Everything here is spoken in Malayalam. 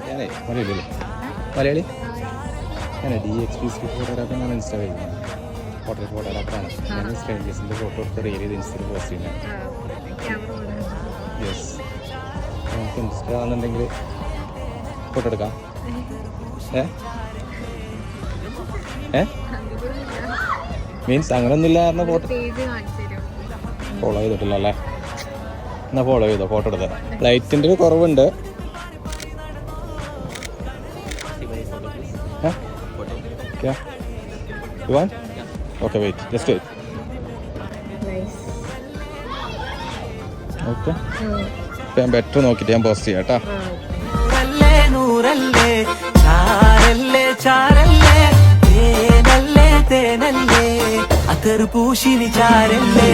ഞാനേ മലയാളി മലയാളി ഞാൻ DXP സ്ട്രീറ്റ് ഫോട്ടോഗ്രാഫറാണ് ഇൻസ്റ്റാഗ്രാമിൽ ഫോട്ടോഗ്രാഫറാണ്. ഞാൻ സ്ട്രേഞ്ചേഴ്സിൻ്റെ ഫോട്ടോ എടുത്ത് റീൽ ചെയ്ത് ഇൻസ്റ്റയിൽ പോസ്റ്റ് ചെയ്യുന്നത്. യെസ്, നമുക്ക് ഇൻസ്റ്റ ആണെന്നുണ്ടെങ്കിൽ ഫോട്ടോ എടുക്കാം. മീൻസ് അങ്ങനെയൊന്നുമില്ല കാരണം ഫോട്ടോ ഫോളോ ചെയ്തിട്ടില്ല അല്ലേ? എന്നാൽ ഫോളോ ചെയ്തോ, ഫോട്ടോ എടുത്തത്. ലൈറ്റിൻ്റെ ഒരു കുറവുണ്ട്. Okay, wait, just wait. Okay, ഞാൻ ബെറ്റർ നോക്കിയിട്ട് ഞാൻ പോസ്റ്റ് ചെയ്യാം കേട്ടോ. പൂശി വിചാരല്ലേ